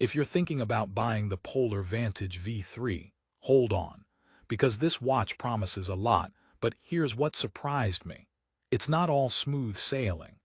If you're thinking about buying the Polar Vantage V3, hold on, because this watch promises a lot, but here's what surprised me. It's not all smooth sailing.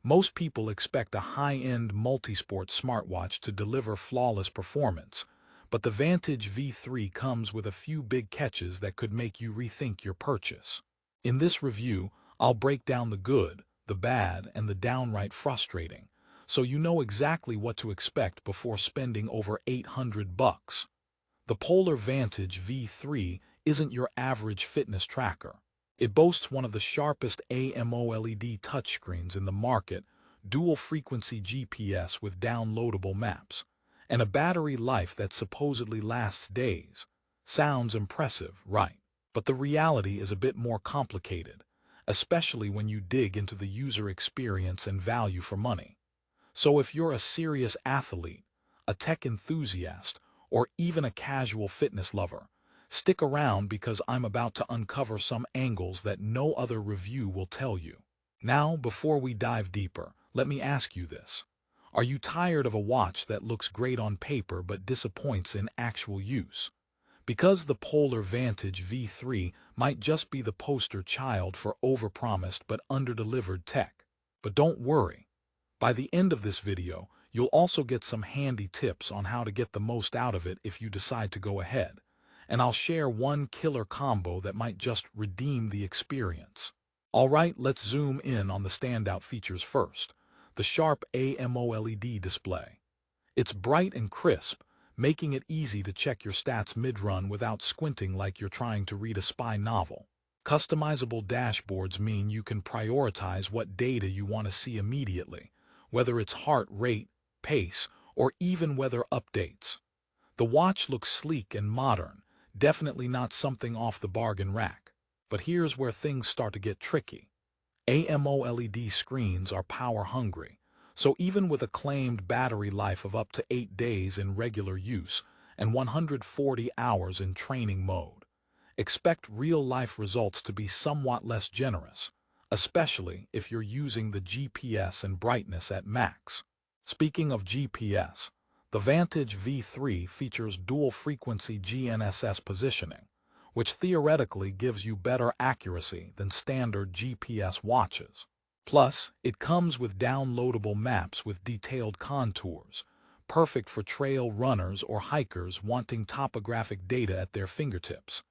Most people expect a high-end multisport smartwatch to deliver flawless performance, but the Vantage V3 comes with a few big catches that could make you rethink your purchase. In this review, I'll break down the good, the bad, and the downright frustrating, so you know exactly what to expect before spending over $800. The Polar Vantage V3 isn't your average fitness tracker. It boasts one of the sharpest AMOLED touchscreens in the market, dual-frequency GPS with downloadable maps, and a battery life that supposedly lasts days. Sounds impressive, right? But the reality is a bit more complicated, especially when you dig into the user experience and value for money. So if you're a serious athlete, a tech enthusiast, or even a casual fitness lover, stick around because I'm about to uncover some angles that no other review will tell you. Now, before we dive deeper, let me ask you this. Are you tired of a watch that looks great on paper but disappoints in actual use? Because the Polar Vantage V3 might just be the poster child for overpromised but underdelivered tech. But don't worry. By the end of this video, you'll also get some handy tips on how to get the most out of it if you decide to go ahead. And I'll share one killer combo that might just redeem the experience. Alright, let's zoom in on the standout features first. The sharp AMOLED display. It's bright and crisp, making it easy to check your stats mid-run without squinting like you're trying to read a spy novel. Customizable dashboards mean you can prioritize what data you want to see immediately, whether it's heart rate, pace, or even weather updates. The watch looks sleek and modern, definitely not something off the bargain rack. But here's where things start to get tricky. AMOLED screens are power-hungry, so even with a claimed battery life of up to 8 days in regular use and 140 hours in training mode, expect real-life results to be somewhat less generous, especially if you're using the GPS and brightness at max. Speaking of GPS, the Vantage V3 features dual-frequency GNSS positioning, which theoretically gives you better accuracy than standard GPS watches. Plus, it comes with downloadable maps with detailed contours, perfect for trail runners or hikers wanting topographic data at their fingertips.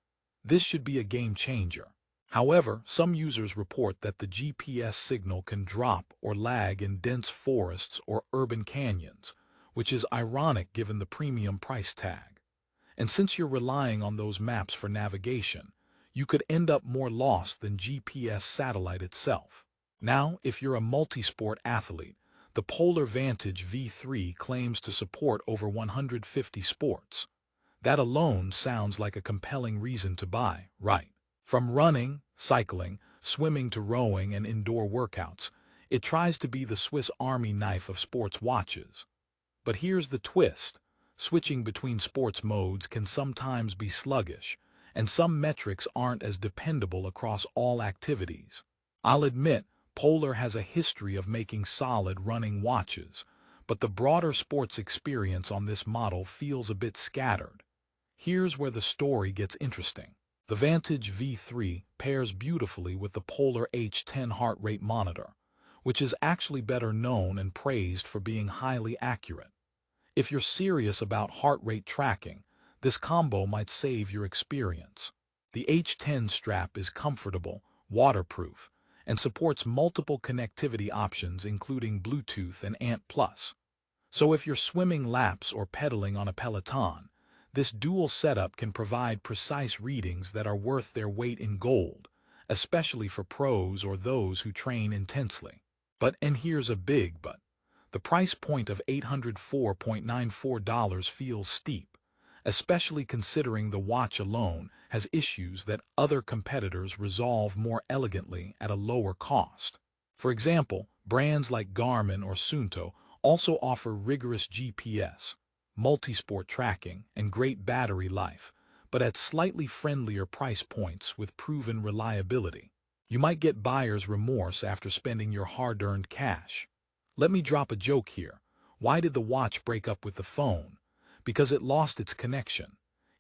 This should be a game changer. However, some users report that the GPS signal can drop or lag in dense forests or urban canyons, which is ironic given the premium price tag. And since you're relying on those maps for navigation, you could end up more lost than GPS satellite itself. Now, if you're a multisport athlete, the Polar Vantage V3 claims to support over 150 sports. That alone sounds like a compelling reason to buy, right? From running, cycling, swimming to rowing and indoor workouts, it tries to be the Swiss Army knife of sports watches. But here's the twist. Switching between sports modes can sometimes be sluggish, and some metrics aren't as dependable across all activities. I'll admit, Polar has a history of making solid running watches, but the broader sports experience on this model feels a bit scattered. Here's where the story gets interesting. The Vantage V3 pairs beautifully with the Polar H10 heart rate monitor, which is actually better known and praised for being highly accurate. If you're serious about heart rate tracking, this combo might save your experience. The H10 strap is comfortable, waterproof, and supports multiple connectivity options including Bluetooth and ANT+. So if you're swimming laps or pedaling on a Peloton, this dual setup can provide precise readings that are worth their weight in gold, especially for pros or those who train intensely. And here's a big but. The price point of $804.94 feels steep, especially considering the watch alone has issues that other competitors resolve more elegantly at a lower cost. For example, brands like Garmin or Suunto also offer rigorous GPS, multisport tracking, and great battery life, but at slightly friendlier price points with proven reliability. You might get buyer's remorse after spending your hard-earned cash. Let me drop a joke here. Why did the watch break up with the phone? Because it lost its connection.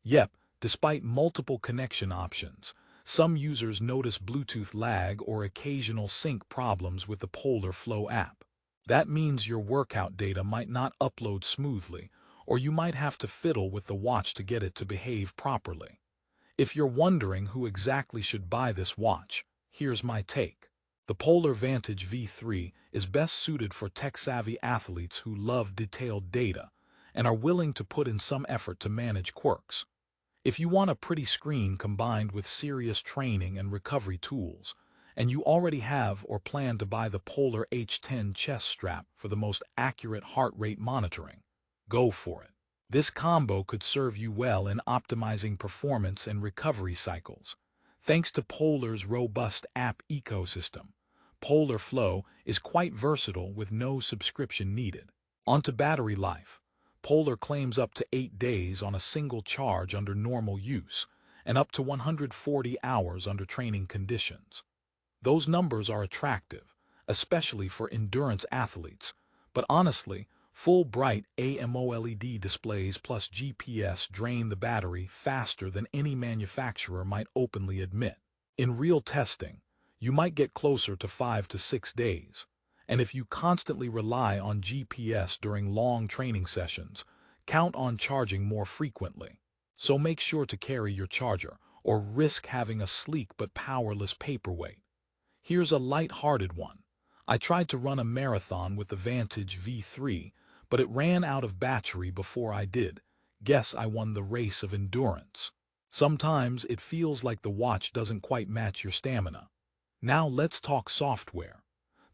Yep, despite multiple connection options, some users notice Bluetooth lag or occasional sync problems with the Polar Flow app. That means your workout data might not upload smoothly, or you might have to fiddle with the watch to get it to behave properly. If you're wondering who exactly should buy this watch, here's my take. The Polar Vantage V3 is best suited for tech-savvy athletes who love detailed data and are willing to put in some effort to manage quirks. If you want a pretty screen combined with serious training and recovery tools, and you already have or plan to buy the Polar H10 chest strap for the most accurate heart rate monitoring, go for it. This combo could serve you well in optimizing performance and recovery cycles. Thanks to Polar's robust app ecosystem, Polar Flow is quite versatile with no subscription needed. Onto battery life. Polar claims up to 8 days on a single charge under normal use, and up to 140 hours under training conditions. Those numbers are attractive, especially for endurance athletes, but honestly, full bright AMOLED displays plus GPS drain the battery faster than any manufacturer might openly admit. In real testing, you might get closer to 5 to 6 days. And if you constantly rely on GPS during long training sessions, count on charging more frequently. So make sure to carry your charger, or risk having a sleek but powerless paperweight. Here's a light-hearted one. I tried to run a marathon with the Vantage V3, but it ran out of battery before I did. Guess I won the race of endurance. Sometimes it feels like the watch doesn't quite match your stamina. Now let's talk software.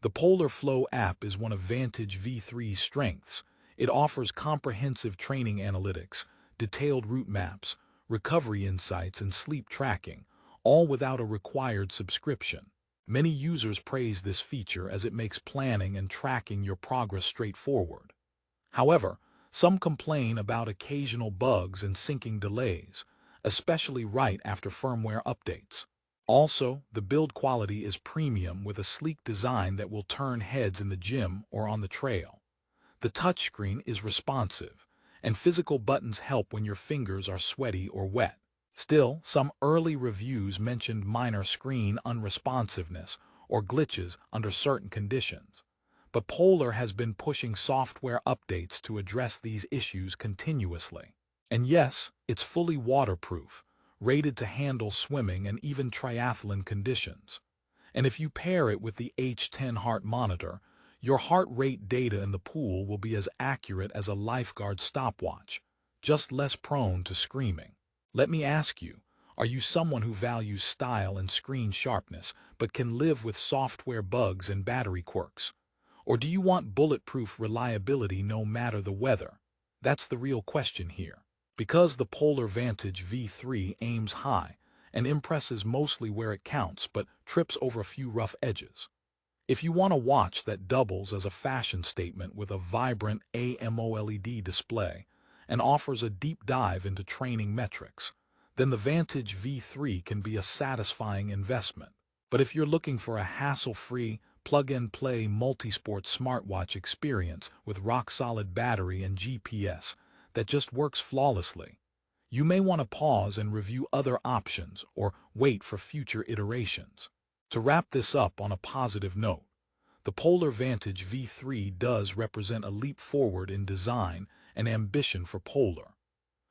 The Polar Flow app is one of Vantage V3's strengths. It offers comprehensive training analytics, detailed route maps, recovery insights, and sleep tracking, all without a required subscription. Many users praise this feature as it makes planning and tracking your progress straightforward. However, some complain about occasional bugs and syncing delays, especially right after firmware updates. Also, the build quality is premium with a sleek design that will turn heads in the gym or on the trail. The touchscreen is responsive, and physical buttons help when your fingers are sweaty or wet. Still, some early reviews mentioned minor screen unresponsiveness or glitches under certain conditions. But Polar has been pushing software updates to address these issues continuously. And yes, it's fully waterproof, rated to handle swimming and even triathlon conditions. And if you pair it with the H10 heart monitor, your heart rate data in the pool will be as accurate as a lifeguard stopwatch, just less prone to screaming. Let me ask you, are you someone who values style and screen sharpness but can live with software bugs and battery quirks? Or do you want bulletproof reliability no matter the weather? That's the real question here. Because the Polar Vantage V3 aims high and impresses mostly where it counts but trips over a few rough edges. If you want a watch that doubles as a fashion statement with a vibrant AMOLED display and offers a deep dive into training metrics, then the Vantage V3 can be a satisfying investment. But if you're looking for a hassle-free, plug-and-play multisport smartwatch experience with rock-solid battery and GPS that just works flawlessly, you may want to pause and review other options or wait for future iterations. To wrap this up on a positive note, the Polar Vantage V3 does represent a leap forward in design and ambition for Polar.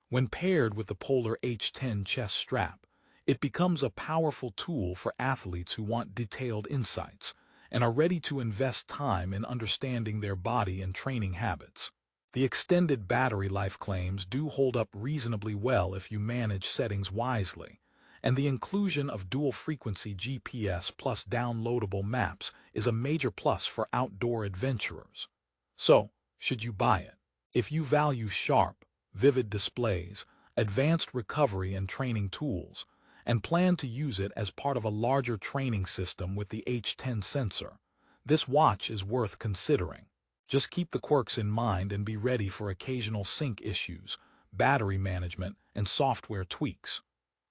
When paired with the Polar H10 chest strap, it becomes a powerful tool for athletes who want detailed insights and are ready to invest time in understanding their body and training habits. The extended battery life claims do hold up reasonably well if you manage settings wisely, and the inclusion of dual-frequency GPS plus downloadable maps is a major plus for outdoor adventurers. So, should you buy it? If you value sharp, vivid displays, advanced recovery and training tools, and plan to use it as part of a larger training system with the H10 sensor, this watch is worth considering. Just keep the quirks in mind and be ready for occasional sync issues, battery management, and software tweaks.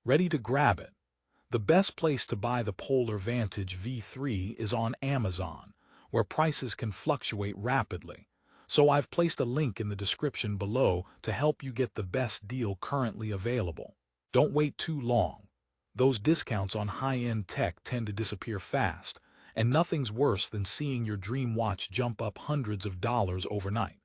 Ready to grab it? The best place to buy the Polar Vantage V3 is on Amazon, where prices can fluctuate rapidly, So I've placed a link in the description below to help you get the best deal currently available. Don't wait too long. Those discounts on high-end tech tend to disappear fast, and nothing's worse than seeing your dream watch jump up hundreds of dollars overnight.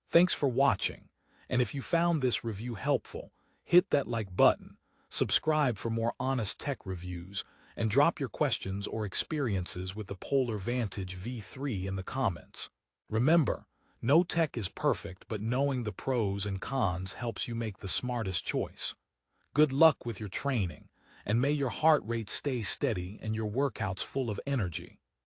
Thanks for watching, and if you found this review helpful, hit that like button, subscribe for more honest tech reviews, and drop your questions or experiences with the Polar Vantage V3 in the comments. Remember, no tech is perfect, but knowing the pros and cons helps you make the smartest choice. Good luck with your training, and may your heart rate stay steady and your workouts full of energy.